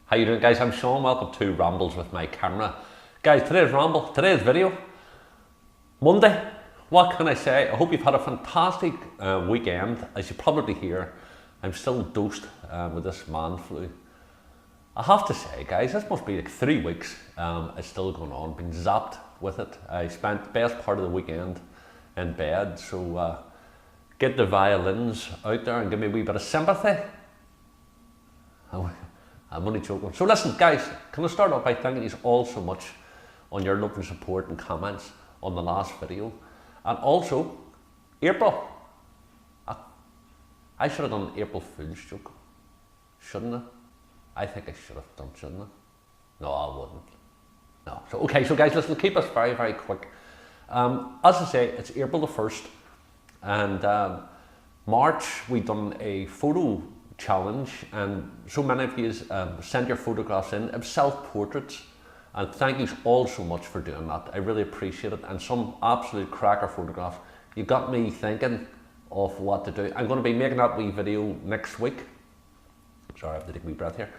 How you doing, guys? I'm Sean. Welcome to Rambles with my camera. Guys, today's video, Monday. What can I say? I hope you've had a fantastic weekend. As you probably hear, I'm still dosed with this man flu. I have to say, guys, this must be like 3 weeks. It's still going on, being zapped with it. I spent the best part of the weekend in bed, so get the violins out there and give me a wee bit of sympathy. I'm only joking. So listen, guys, can I start off by thanking you all so much on your love and support and comments on the last video. And also, April. I should have done an April Fool's joke, shouldn't I? I think I should have done, shouldn't I? No, I wouldn't. No. So, okay, so guys, listen, keep us very, very quick. As I say, it's April the 1st, and March we done a photo challenge, and so many of you sent your photographs in of self-portraits, and thank you all so much for doing that. I really appreciate it, and some absolute cracker photographs. You got me thinking of what to do. I'm going to be making that wee video next week. Sorry, I have to take a wee breath here.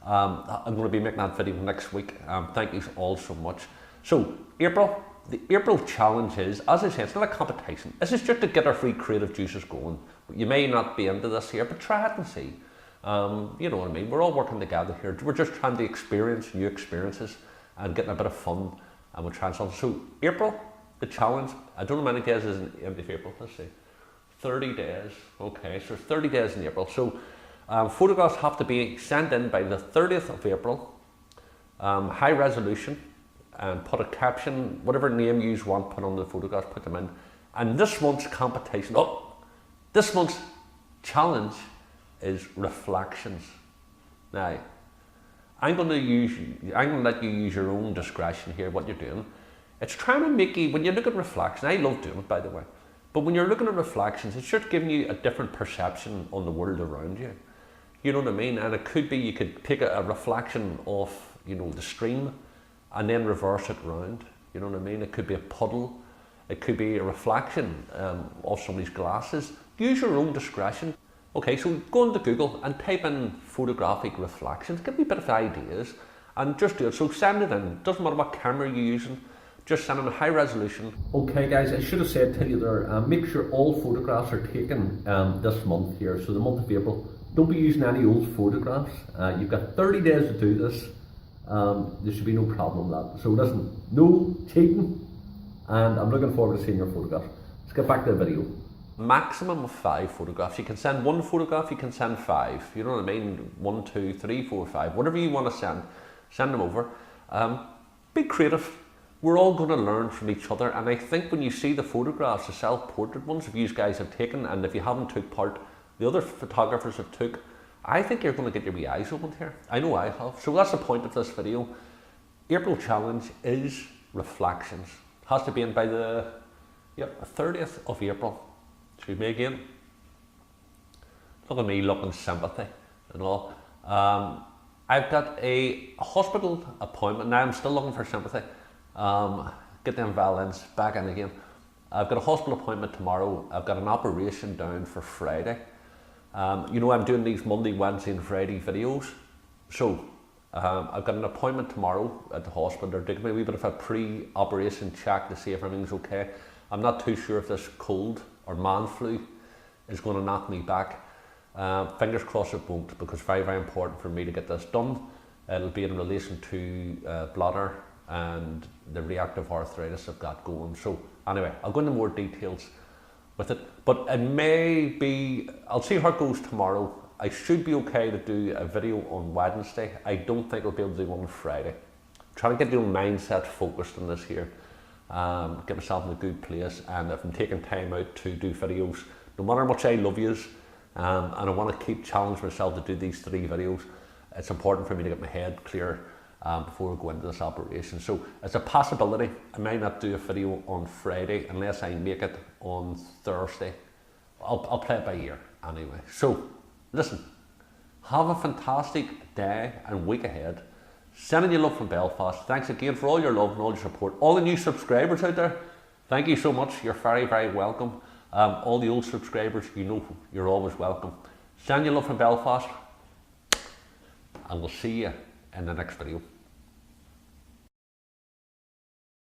I'm going to be making that video next week. Thank you all so much. So April, the April challenge is, as I say, it's not a competition. This is just to get our free creative juices going. You may not be into this here, but try it and see. You know what I mean? We're all working together here. We're just trying to experience new experiences and getting a bit of fun, and we're trying something. So April, the challenge, I don't know how many days is in end of April. Let's see, 30 days. Okay, so 30 days in April. So photographs have to be sent in by the 30th of April, high resolution, and put a caption, whatever name you want, put on the photographs, put them in. And this month's competition, this month's challenge is reflections. Now, I'm going to let you use your own discretion here, what you're doing. It's trying to make you, when you look at reflections, I love doing it, by the way, but when you're looking at reflections, it's just giving you a different perception on the world around you. You know what I mean? And it could be, you could take a reflection of, you know, the stream and then reverse it round. You know what I mean? It could be a puddle. It could be a reflection of somebody's glasses. Use your own discretion. Okay, so go into Google and type in photographic reflections. Give me a bit of ideas and just do it. So send it in. Doesn't matter what camera you're using. Just send in a high resolution. Okay guys, I should have said to you there, make sure all photographs are taken this month here. So the month of April. Don't be using any old photographs. You've got 30 days to do this. There should be no problem with that. So listen, no cheating, and I'm looking forward to seeing your photograph. Let's get back to the video. Maximum of 5 photographs. You can send 1 photograph, you can send 5. You know what I mean? 1, 2, 3, 4, 5. Whatever you want to send them over. Be creative. We're all going to learn from each other, and I think when you see the photographs, the self-portrait ones, if you guys have taken, and if you haven't took part, the other photographers have took, I think you're going to get your wee eyes opened here. I know I have. So that's the point of this video. April challenge is reflections. Has to be in by the 30th of April. Excuse me again. Look at me looking sympathy and all. I've got a hospital appointment. Now I'm still looking for sympathy. Get them violins back in again. I've got a hospital appointment tomorrow. I've got an operation down for Friday. You know, I'm doing these Monday, Wednesday and Friday videos. So I've got an appointment tomorrow at the hospital. They're taking me a wee bit of a pre-operation check to see if everything's okay. I'm not too sure if this cold or man flu is going to knock me back. Fingers crossed it won't, because it's very, very important for me to get this done. It'll be in relation to bladder and the reactive arthritis I've got going. So anyway, I'll go into more details with it, but it may be, I'll see how it goes tomorrow. I should be okay to do a video on Wednesday. I don't think I'll be able to do one on Friday. I'm trying to get the own mindset focused on this here, get myself in a good place, and if I'm taking time out to do videos, no matter how much I love yous, and I want to keep challenging myself to do these 3 videos, it's important for me to get my head clear before I go into this operation. So it's a possibility I might not do a video on Friday unless I make it on Thursday. I'll play it by ear anyway. So listen, have a fantastic day and week ahead. Sending you love from Belfast. Thanks again for all your love and all your support. All the new subscribers out there, thank you so much. You're very, very welcome. All the old subscribers, you know you're always welcome. Sending you love from Belfast, and we'll see you in the next video.